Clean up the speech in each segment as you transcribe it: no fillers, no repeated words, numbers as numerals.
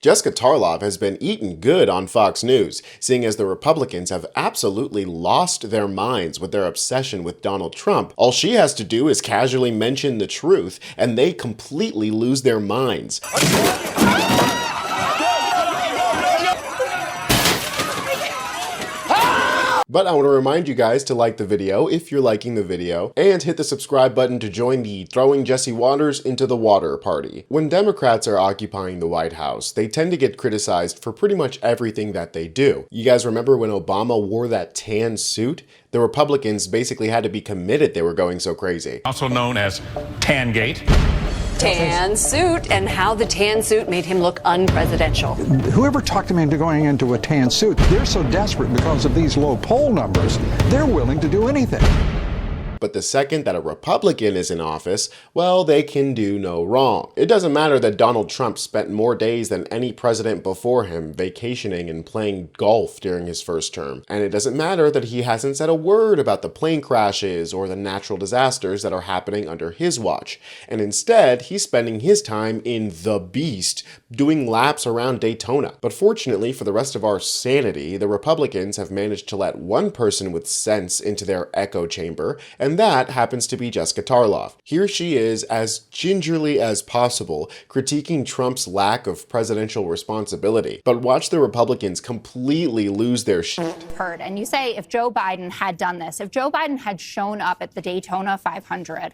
Jessica Tarlov has been eating good on Fox News, seeing as the Republicans have absolutely lost their minds with their obsession with Donald Trump. All she has to do is casually mention the truth, and they completely lose their minds. But I want to remind you guys to like the video if you're liking the video, and hit the subscribe button to join the Throwing Jesse Waters into the Water party. When Democrats are occupying the White House, they tend to get criticized for pretty much everything that they do. You guys remember when Obama wore that tan suit? The Republicans basically had to be committed they were going so crazy. Also known as Tangate. Tan suit, and how the tan suit made him look unpresidential. Whoever talked him into going into a tan suit, they're so desperate because of these low poll numbers, they're willing to do anything. But the second that a Republican is in office, well, they can do no wrong. It doesn't matter that Donald Trump spent more days than any president before him vacationing and playing golf during his first term. And it doesn't matter that he hasn't said a word about the plane crashes or the natural disasters that are happening under his watch. And instead, he's spending his time in the beast, doing laps around Daytona. But fortunately for the rest of our sanity, the Republicans have managed to let one person with sense into their echo chamber, and that happens to be Jessica Tarlov. Here she is, as gingerly as possible, critiquing Trump's lack of presidential responsibility. But watch the Republicans completely lose their shit. And you say if Joe Biden had done this, if Joe Biden had shown up at the Daytona 500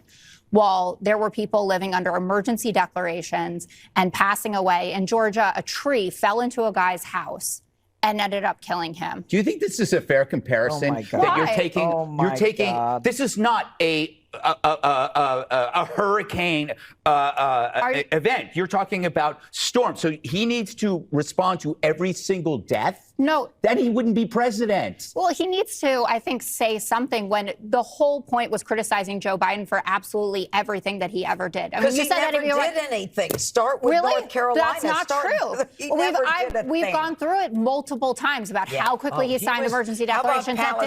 while there were people living under emergency declarations and passing away in Georgia, a tree fell into a guy's house and ended up killing him. Do you think this is a fair comparison that you're taking? This is not a hurricane event. You're talking about storms. So he needs to respond to every single death? No. Then he wouldn't be president. Well, he needs to, I think, say something when the whole point was criticizing Joe Biden for absolutely everything that he ever did. Because he never did anything. Start with North Carolina. That's not true. We've gone through it multiple times about how quickly he signed emergency declarations. How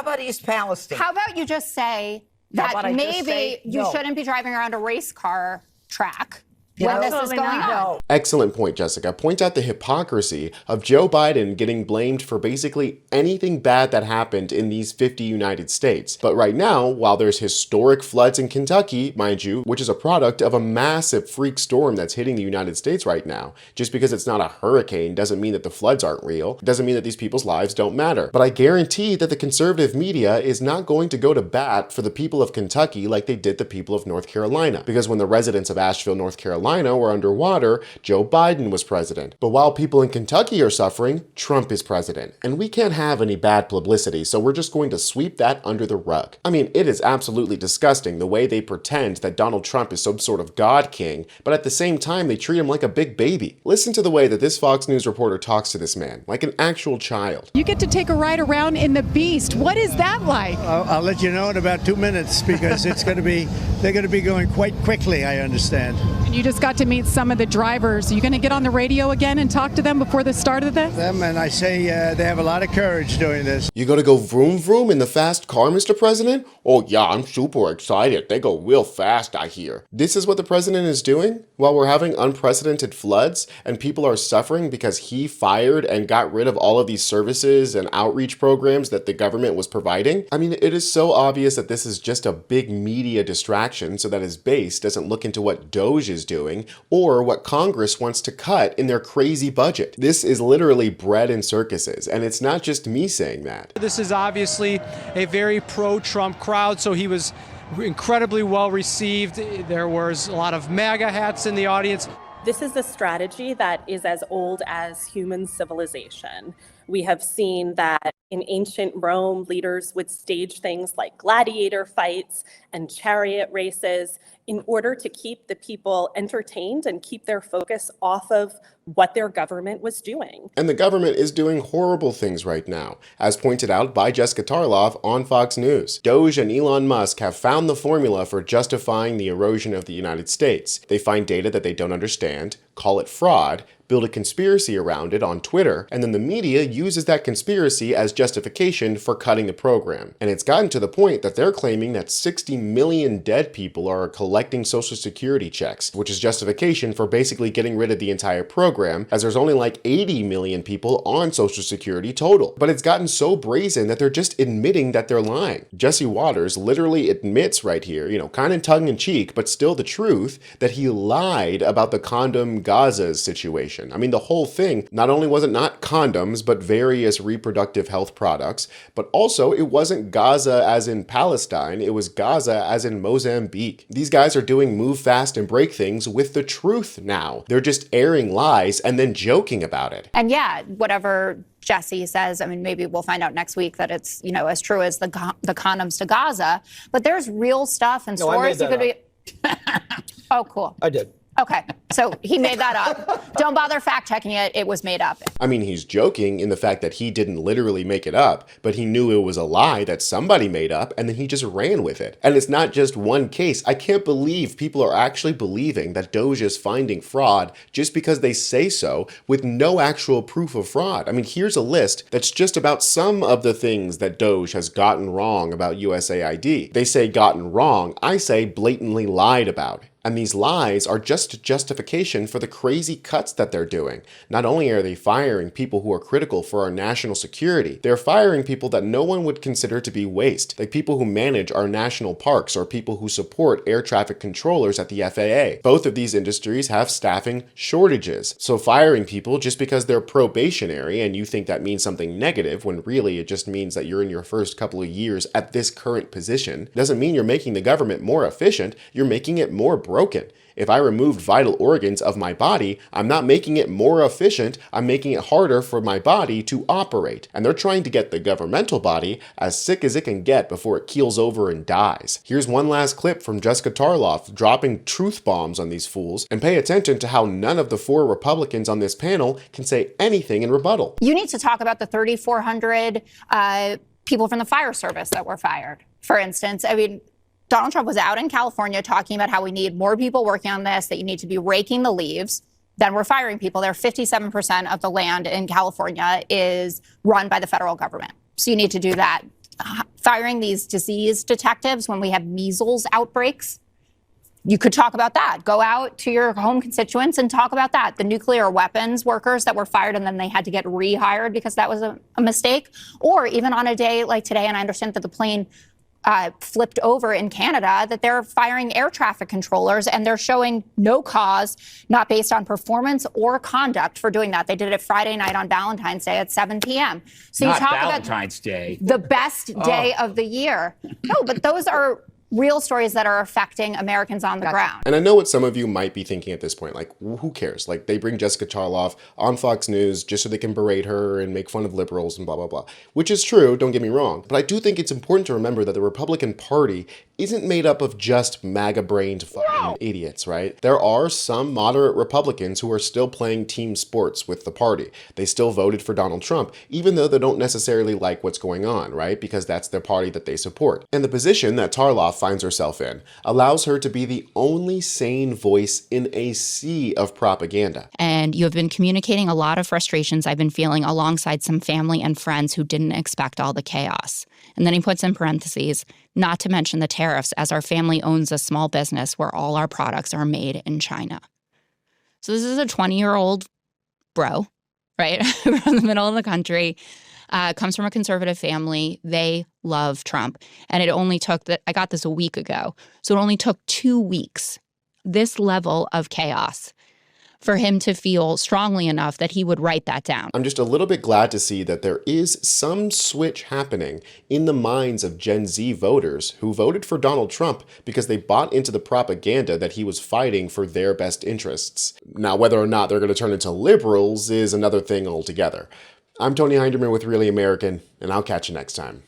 about East Palestine? How about you just say that maybe you shouldn't be driving around a race car track when this is going on? Excellent point, Jessica. Point out the hypocrisy of Joe Biden getting blamed for basically anything bad that happened in these 50 United States. But right now, while there's historic floods in Kentucky, mind you, which is a product of a massive freak storm that's hitting the United States right now, just because it's not a hurricane doesn't mean that the floods aren't real. It doesn't mean that these people's lives don't matter. But I guarantee that the conservative media is not going to go to bat for the people of Kentucky like they did the people of North Carolina. Because when the residents of Asheville, North Carolina were underwater, Joe Biden was president. But while people in Kentucky are suffering, Trump is president. And we can't have any bad publicity, so we're just going to sweep that under the rug. I mean, it is absolutely disgusting the way they pretend that Donald Trump is some sort of God king, but at the same time they treat him like a big baby. Listen to the way that this Fox News reporter talks to this man, like an actual child. You get to take a ride around in the Beast. What is that like? I'll let you know in about 2 minutes because they're going to be going quite quickly, I understand. And you just got to meet some of the drivers. Are you going to get on the radio again and talk to them before the start of this? And I say they have a lot of courage doing this. You gonna go vroom vroom in the fast car, Mr. President? Oh yeah, I'm super excited. They go real fast, I hear. This is what the president is doing while we're having unprecedented floods and people are suffering because he fired and got rid of all of these services and outreach programs that the government was providing. I mean, it is so obvious that this is just a big media distraction so that his base doesn't look into what DOGE is doing or what Congress wants to cut in their crazy budget. This is literally bread and circuses, and it's not just me saying that. This is obviously a very pro-Trump crowd, so he was incredibly well received. There was a lot of MAGA hats in the audience. This is a strategy that is as old as human civilization. We have seen that in ancient Rome, leaders would stage things like gladiator fights and chariot races in order to keep the people entertained and keep their focus off of what their government was doing. And the government is doing horrible things right now, as pointed out by Jessica Tarlov on Fox News. DOGE and Elon Musk have found the formula for justifying the erosion of the United States. They find data that they don't understand, call it fraud, build a conspiracy around it on Twitter, and then the media uses that conspiracy as justification for cutting the program. And it's gotten to the point that they're claiming that 60 million dead people are collecting Social Security checks, which is justification for basically getting rid of the entire program, as there's only like 80 million people on Social Security total. But it's gotten so brazen that they're just admitting that they're lying. Jesse Waters literally admits right here, kind of tongue-in-cheek, but still the truth, that he lied about the condom Gaza's situation. I mean, the whole thing, not only was it not condoms, but various reproductive health products, but also it wasn't Gaza as in Palestine, it was Gaza as in Mozambique. These guys are doing move fast and break things with the truth now. They're just airing lies and then joking about it. And yeah, whatever Jesse says, I mean, maybe we'll find out next week that it's, as true as the condoms to Gaza, but there's real stuff and stories you could be. Oh, cool. I did. Okay, so he made that up. Don't bother fact-checking it. It was made up. I mean, he's joking in the fact that he didn't literally make it up, but he knew it was a lie that somebody made up, and then he just ran with it. And it's not just one case. I can't believe people are actually believing that DOGE is finding fraud just because they say so with no actual proof of fraud. I mean, here's a list that's just about some of the things that DOGE has gotten wrong about USAID. They say gotten wrong. I say blatantly lied about. And these lies are just justification for the crazy cuts that they're doing. Not only are they firing people who are critical for our national security, they're firing people that no one would consider to be waste, like people who manage our national parks or people who support air traffic controllers at the FAA. Both of these industries have staffing shortages. So firing people just because they're probationary and you think that means something negative when really it just means that you're in your first couple of years at this current position doesn't mean you're making the government more efficient, you're making it more broken. If I removed vital organs of my body, I'm not making it more efficient, I'm making it harder for my body to operate. And they're trying to get the governmental body as sick as it can get before it keels over and dies. Here's one last clip from Jessica Tarlov dropping truth bombs on these fools, and pay attention to how none of the 4 Republicans on this panel can say anything in rebuttal. You need to talk about the 3,400 people from the fire service that were fired, for instance. I mean, Donald Trump was out in California talking about how we need more people working on this, that you need to be raking the leaves. Then we're firing people. There, 57% of the land in California is run by the federal government. So you need to do that. Firing these disease detectives when we have measles outbreaks, you could talk about that. Go out to your home constituents and talk about that. The nuclear weapons workers that were fired and then they had to get rehired because that was a mistake. Or even on a day like today, and I understand that the plane flipped over in Canada, that they're firing air traffic controllers and they're showing no cause, not based on performance or conduct for doing that. They did it Friday night on Valentine's Day at 7 p.m. So not you talk Valentine's Day. The best day of the year. No, but those are real stories that are affecting Americans on the ground. And I know what some of you might be thinking at this point, like, who cares? Like, they bring Jessica Tarlov on Fox News just so they can berate her and make fun of liberals and blah, blah, blah. Which is true, don't get me wrong. But I do think it's important to remember that the Republican Party isn't made up of just MAGA-brained fucking idiots, right? There are some moderate Republicans who are still playing team sports with the party. They still voted for Donald Trump, even though they don't necessarily like what's going on, right? Because that's the party that they support. And the position that Tarlov finds herself in allows her to be the only sane voice in a sea of propaganda. And you have been communicating a lot of frustrations I've been feeling alongside some family and friends who didn't expect all the chaos. And then he puts in parentheses, not to mention the tariffs, as our family owns a small business where all our products are made in China. So this is a 20-year-old bro, right, from the middle of the country, comes from a conservative family. They love Trump. And it only took, I got this a week ago, so it only took 2 weeks, this level of chaos, for him to feel strongly enough that he would write that down. I'm just a little bit glad to see that there is some switch happening in the minds of Gen Z voters who voted for Donald Trump because they bought into the propaganda that he was fighting for their best interests. Now, whether or not they're going to turn into liberals is another thing altogether. I'm Tony Hinderman with Really American, and I'll catch you next time.